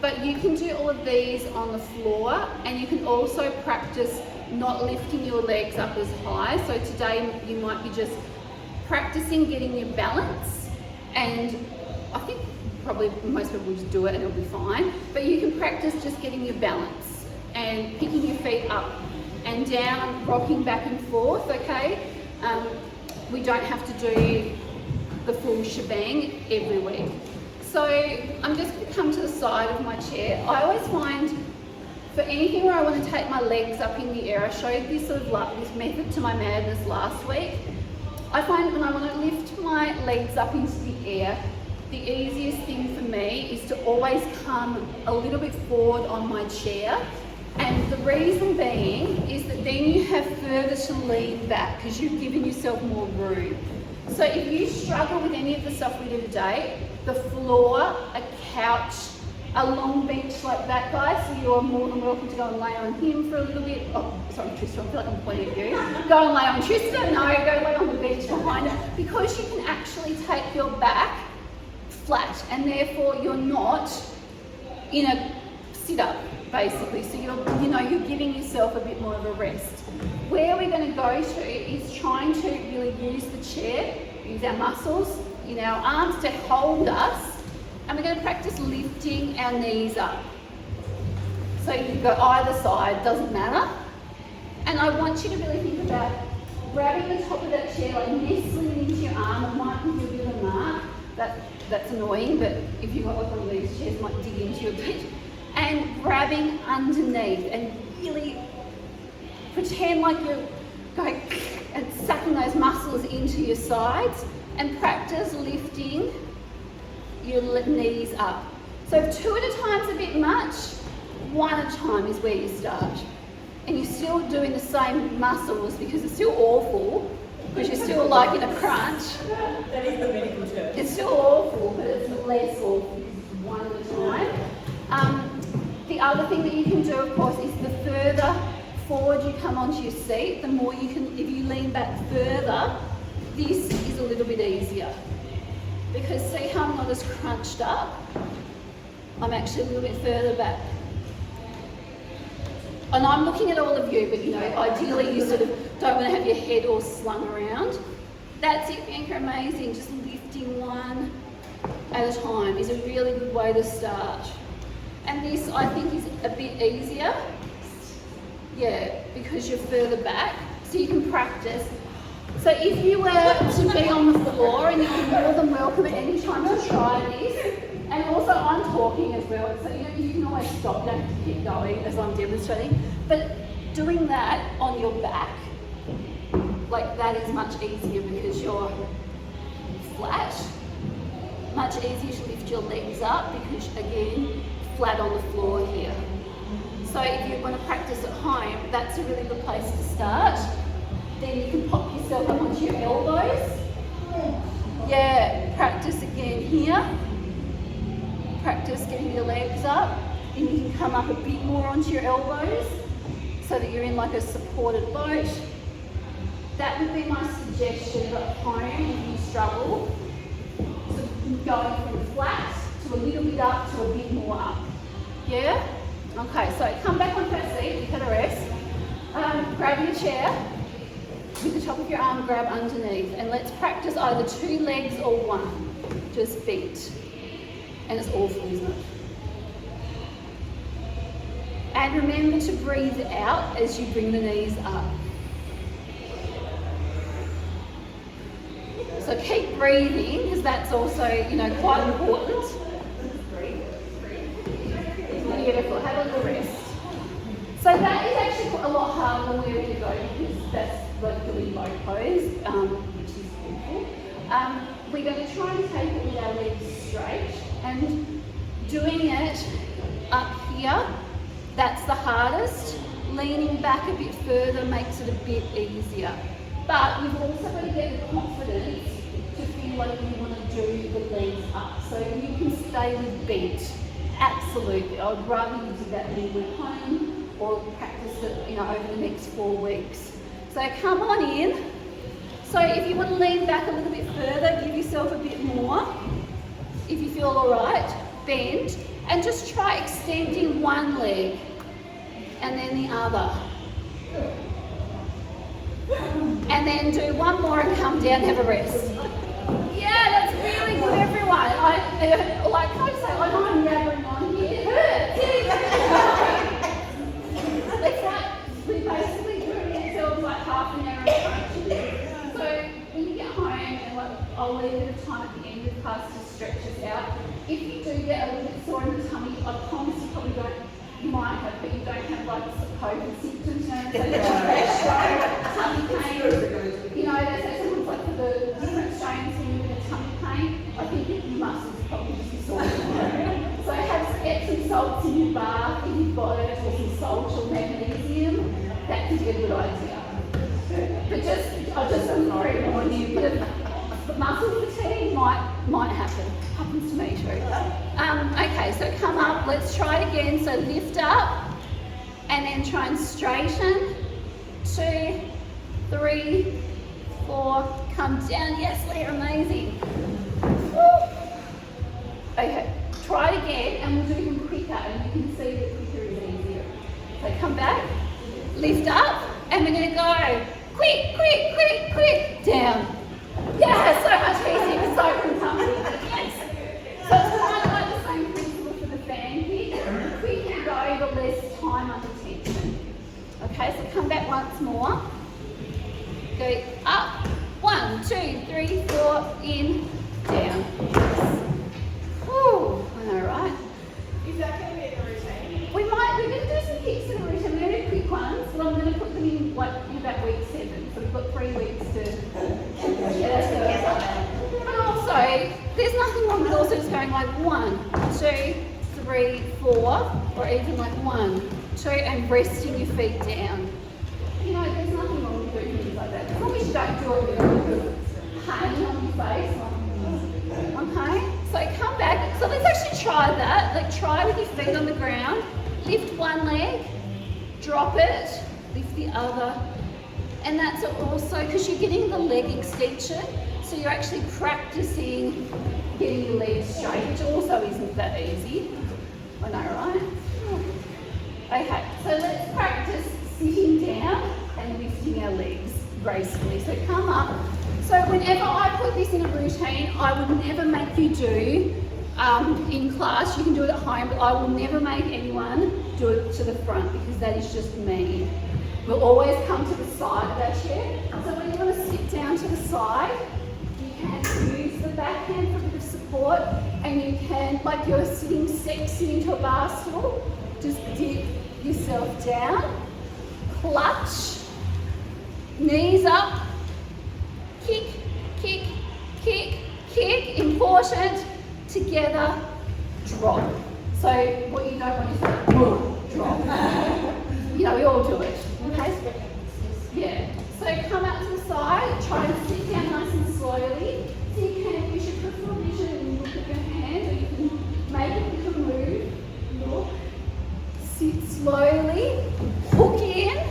But you can do all of these on the floor, and you can also practice not lifting your legs up as high. So today you might be just practicing getting your balance, and I think probably most people just do it and it'll be fine. But you can practice just getting your balance and picking your feet up and down, rocking back and forth, okay? We don't have to do the full shebang every week. So I'm just going to come to the side of my chair. I always find for anything where I want to take my legs up in the air, I showed this sort of this method to my madness last week. I find when I want to lift my legs up into the air, the easiest thing for me is to always come a little bit forward on my chair. And the reason being is that then you have further to lean back because you've given yourself more room. So if you struggle with any of the stuff we do today, the floor, a couch, a long bench like that, guys, so you're more than welcome to go and lay on him for a little bit. Oh, sorry, Tristan, I feel like I'm pointing at you. Go and lay on Tristan, no, go lay on the bench behind it, because you can actually take your back flat, and therefore you're not in a sit-up, basically. So you're giving yourself a bit more of a rest. Where we're going to go to is trying to really use the chair, use our muscles in our arms to hold us, and we're going to practice lifting our knees up. So you can go either side, doesn't matter. And I want you to really think about grabbing the top of that chair, like nestling into your arm. It might give you a bit of a mark. That's annoying, but if you've got like one of these chairs, it might dig into you a bit. And grabbing underneath and really pretend like you're going and sucking those muscles into your sides, and practice lifting your knees up. So if 2 at a time is a bit much, 1 at a time is where you start. And you're still doing the same muscles because it's still awful, because you're still like in a crunch. That is the medical term. It's still awful, but it's less awful, 1 at a time. The other thing that you can do, of course, is the further forward you come onto your seat, the more you can, if you lean back further, this is a little bit easier. Because see how I'm not as crunched up? I'm actually a little bit further back. And I'm looking at all of you, but ideally you sort of don't want to have your head all slung around. That's it, Bianca, amazing. Just lifting 1 at a time is a really good way to start. And this, I think, is a bit easier. Yeah, because you're further back, so you can practice. So if you were to be on the floor, and you're more than welcome at any time to try this. And also I'm talking as well, so you can always stop, don't have to keep going as I'm demonstrating. But doing that on your back, like that is much easier because you're flat. Much easier to lift your legs up because, again, flat on the floor here. So if you want to practice at home, that's a really good place to start. Then you can pop yourself up onto your elbows. Yeah, practice again here. Practice getting your legs up. And you can come up a bit more onto your elbows so that you're in like a supported boat. That would be my suggestion at home if you struggle. So going from flat to a little bit up to a bit more up. Yeah? Okay, so come back onto that seat, you've had a rest. Grab your chair, with the top of your arm grab underneath, and let's practice either 2 legs or 1, just bent. And it's awful, isn't it? And remember to breathe out as you bring the knees up. So keep breathing, because that's also, quite important. Beautiful, have a little rest. So that is actually a lot harder than we're going to go, because that's like doing boat pose, which is beautiful. We're going to try and take it with our legs straight, and doing it up here, that's the hardest. Leaning back a bit further makes it a bit easier. But you've also got to get the confidence to feel like you want to do the legs up. So you can stay with bent. Absolutely. I would rather you did that when you went home or practice it, over the next 4 weeks. So come on in. So if you want to lean back a little bit further, give yourself a bit more. If you feel all right, bend, And just try extending one leg and then the other. And then do one more and come down, have a rest. Yeah, that's really good, everyone. I say, I know I'm yabbering on here. It hurts. It's like, we're basically doing ourselves like half an hour of crunches. So when you get home, and I'll leave a bit of time at the end of the class to stretch us out. If you do get a little bit sore in the tummy, I promise you probably don't, you might have, but you don't have like COVID symptoms, you know, so tummy pain. You know, they say someone's like for the different strains when you're in a tummy pain, I think your muscles probably just be sore. So have Epsom salts in your bath if you've got it, or some salt or magnesium. That could be a good idea. But I just warn you, but muscle fatigue might happen. Happens to me too. Okay, so come up. Let's try it again. So lift up, and then try and straighten. 2, 3, 4. Come down. Yes, Leah, amazing. Woo. Okay, try it again, and we'll do them quicker, and you can see that quicker is easier. So come back, lift up, and we're going to go quick, quick, quick, quick, down. Yeah, so much easier, so comfortable. Yes. So it's kind of like the same principle for the fan kick. The quicker you go, the less time under tension. Okay, so come back once more. Go up. 1, 2, 3, 4, in, down. Whew, I know, right? Is that going to be in the routine? We're going to do some kicks in a routine. We're going to do quick ones, but I'm going to put them in about week 7. So we've got 3 weeks to get ourselves up. But also, there's nothing wrong with also just going like 1, 2, 3, 4, or even like 1, 2, and resting your feet down. You know, there's nothing wrong with doing things like that. As long as you don't do it with a look of pain on your face. Okay, so come back. So let's actually try that. Like try with your feet on the ground. Lift one leg, drop it, lift the other. And that's also because you're getting the leg extension. So you're actually practicing getting your legs straight, which also isn't that easy. I know, right? Okay, so let's practice sitting down and lifting our legs gracefully. So come up. So whenever I put this in a routine, I would never make you do in class. You can do it at home, but I will never make anyone do it to the front because that is just mean. We'll always come to the side of our chair. So when you want to sit down to the side, you can use the backhand for a bit of support, and you can, like you're sitting sexy into a bar stool, just dip yourself down, clutch, knees up, kick, kick, kick, kick, important, together, drop. So what you don't want is to drop. You know, we all do it, okay? Yeah. So come out to the side, try and sit down nice and slowly. So you can use your peripheral vision and look at your hand, or you can make it with a move. Look. Sit slowly, hook in,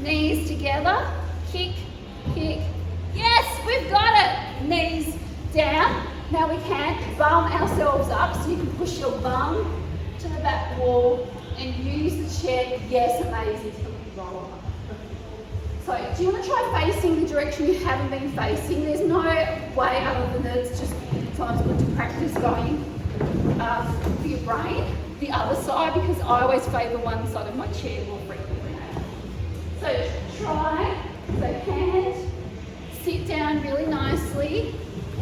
knees together, kick, kick. Yes, we've got it. Knees down. Now we can bum ourselves up, so you can push your bum to the back wall and use the chair. Yes, amazing. Roll up. So, do you want to try facing the direction you haven't been facing? There's no way other than that. It's just sometimes good to practice going for your brain the other side, because I always favour one side of my chair more frequently. So try, so hand, sit down really nicely,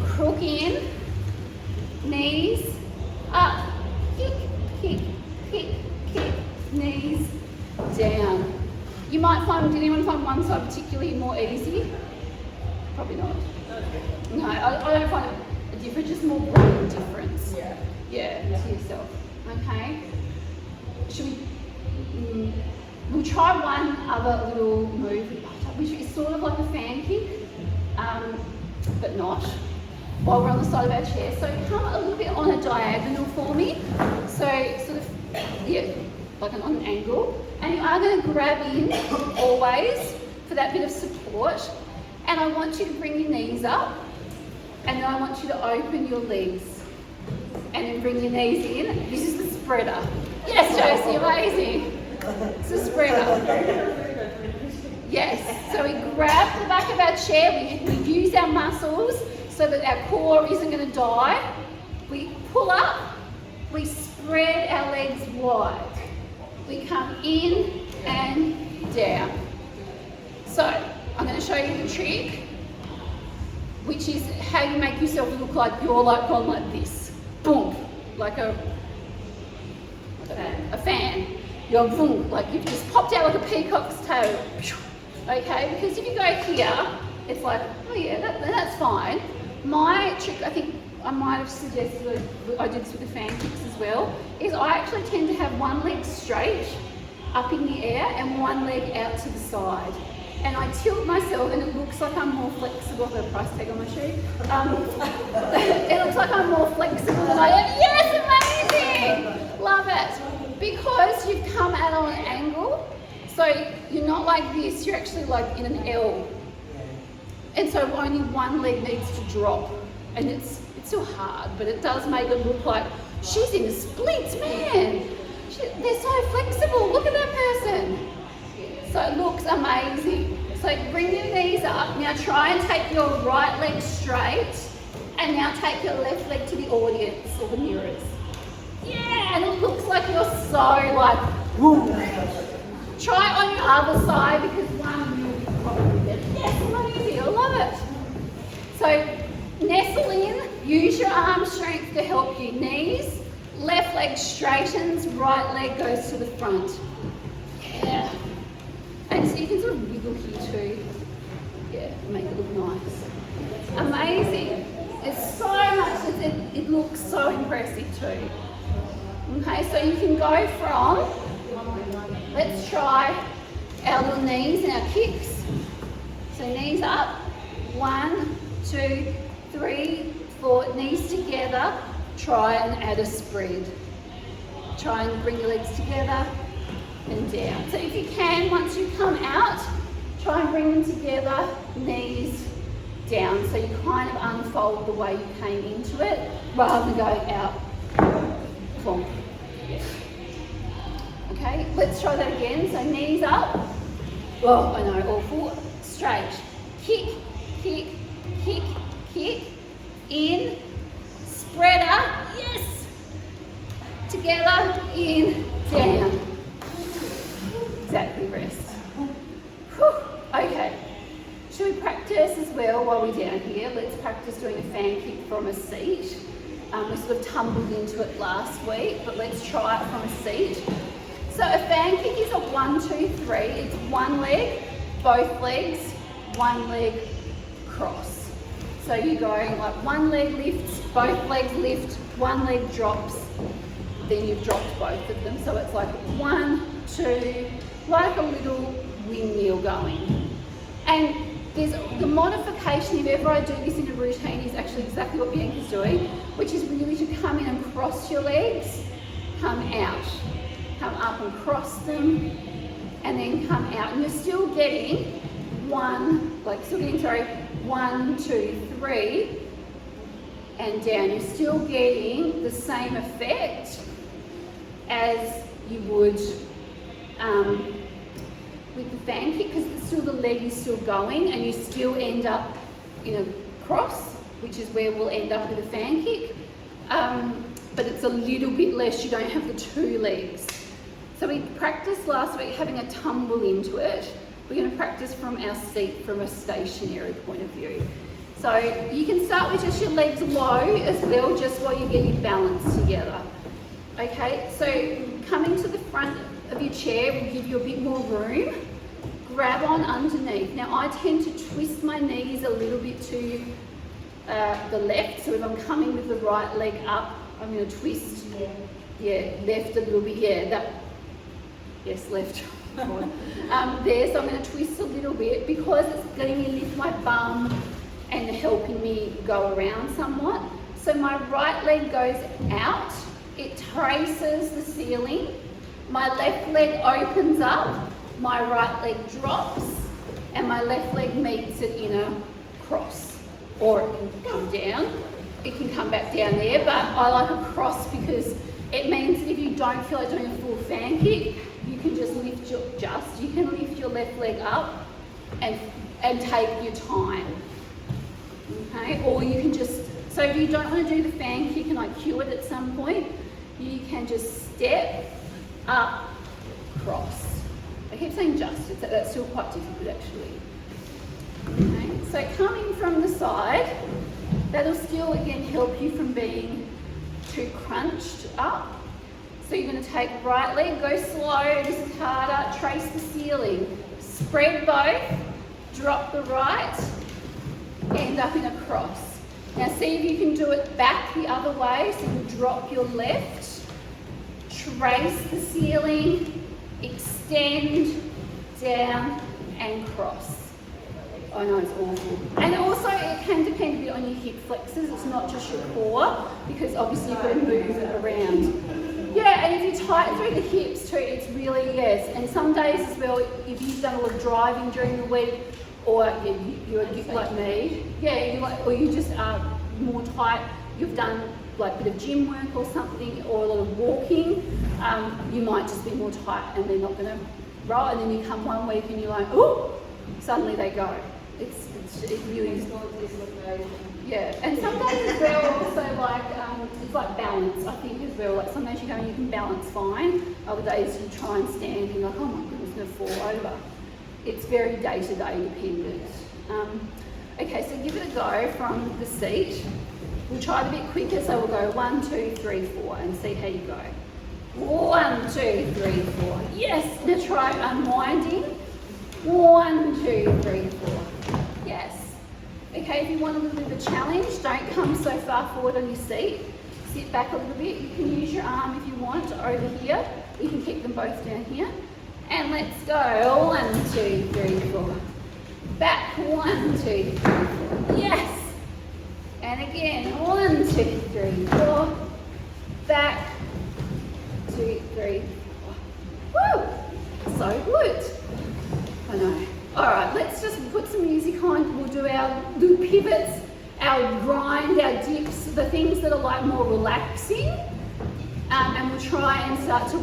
crook in, knees up, kick, kick, kick, kick, knees down. You might find, did anyone find one side particularly more easy? Probably not. No, I don't find it a difference, just more brain difference. Yeah, to yourself. Okay. Should we? We'll try one other little move, which is sort of like a fan kick, but not. While we're on the side of our chair, so come a little bit on a diagonal for me. So sort of, yeah, like on an angle, and you are going to grab in always for that bit of support. And I want you to bring your knees up, and then I want you to open your legs. and then bring your knees in. This is the spreader. Yes, Josie, amazing. It's a spreader. Yes, so we grab the back of our chair, we use our muscles so that our core isn't going to die. We pull up, we spread our legs wide. We come in and down. So, I'm going to show you the trick, which is how you make yourself look like you're like gone like this. Boom, like a fan. You're boom, like you've just popped out like a peacock's tail. Okay, because if you go here, it's like, oh yeah, that's fine. My trick, I think I might have suggested, I did this with the fan kicks as well, is I actually tend to have one leg straight up in the air and one leg out to the side. And I tilt myself and it looks like I'm more flexible. I've got a price tag on my shoe. It looks like I'm more flexible than I am. Yes, amazing! Love it. Because you've come out on an angle, so you're not like this, you're actually like in an L. And so only one leg needs to drop. And it's still hard, but it does make it look like she's in the splits, man. They're so flexible, look at that person. So it looks amazing. So bring your knees up. Now try and take your right leg straight, and now take your left leg to the audience or the mirrors. Yeah, and it looks like you're so like, woo. Try it on your other side because one will be probably better. Yes, amazing, I love it. So nestle in, use your arm strength to help you. Knees, left leg straightens, right leg goes to the front. Yeah. And so you can sort of wiggle here too. Yeah, make it look nice. Amazing. It's so much, it looks so impressive too. Okay, so you can go from, let's try our little knees and our kicks. So knees up, 1, 2, 3, 4, knees together. Try and add a spread. Try and bring your legs together and down. So if you can, once you come out, try and bring them together, knees down. So you kind of unfold the way you came into it, rather than going out. Boom. Okay, let's try that again. So knees up. Oh, I know, awful. Straight. Kick, kick, kick, kick. In. Spreader. Yes. Together. In. Down. Exactly, rest. Whew. Okay. Should we practice as well while we're down here? Let's practice doing a fan kick from a seat. We sort of tumbled into it last week, but let's try it from a seat. So a fan kick is a 1, 2, 3. It's one leg, both legs, one leg, cross. So you're going like one leg lifts, both legs lift, one leg drops, then you've dropped both of them. So it's like 1, 2, like a little windmill going. And there's the modification, if ever I do this in a routine, is actually exactly what Bianca's doing, which is really to come in and cross your legs, come out, come up and cross them, and then come out. And you're still getting 1, 2, 3, and down. You're still getting the same effect as you would with the fan kick, because the leg is still going, and you still end up in a cross, which is where we'll end up with a fan kick. But it's a little bit less, you don't have the two legs. So we practiced last week having a tumble into it. We're going to practice from our seat from a stationary point of view. So you can start with just your legs low as well, just while you get your balance together. Okay, so coming to the front of your chair will give you a bit more room. Grab on underneath. Now I tend to twist my knees a little bit to the left, so if I'm coming with the right leg up, I'm going to twist, left a little bit, yes, left. There, so I'm going to twist a little bit because it's letting me lift my bum and helping me go around somewhat. So my right leg goes out, it traces the ceiling, my left leg opens up, my right leg drops, and my left leg meets it in a cross, or it can come down. it can come back down there, but I like a cross because it means that if you don't feel like doing a full fan kick, you can just lift your left leg up and take your time. Okay, or you can just, so if you don't want to do the fan kick and like cue it at some point, you can just step up, cross. I keep saying just, that's still quite difficult actually. Okay, so coming from the side, that'll still again help you from being too crunched up. So you're going to take right leg, go slow, this is harder, trace the ceiling, spread both, drop the right, end up in a cross. Now see if you can do it back the other way, so you drop your left, trace the ceiling, extend, down and cross. I know it's awful. And also it can depend a bit on your hip flexors, it's not just your core, because obviously you've got to move it around. Yeah, and if you tighten through the hips too, it's really, yes. And some days as well, if you've done a lot of driving during the week, or you're like me, or you just are more tight, you've done like a bit of gym work or something, or a lot of walking, you might just be more tight and they're not going to roll, and then you come one week and you're like, oh, suddenly they go. It really is. Yeah, and some days as well, also like, it's like balance, I think as well. Like some days you go and you can balance fine, other days you try and stand and you're like, oh my goodness, I'm going to fall over. It's very day-to-day dependent. Okay, so give it a go from the seat. We'll try it a bit quicker, so we'll go 1, 2, 3, 4 and see how you go. 1, 2, 3, 4. Yes, now try unwinding. 1, 2, 3, 4. Yes. Okay, if you want a little bit of a challenge, don't come so far forward on your seat. Sit back a little bit. You can use your arm if you want over here. You can keep them both down here. And let's go. 1, 2, 3, 4. Back. 1, 2, 3, 4. Yes. And again. 1, 2, 3, 4. Back. 2, 3, 4. Woo! So good. I know. All right, let's just put some music on. We'll do our little pivots, our grind, our dips, the things that are like more relaxing. And we'll try and start to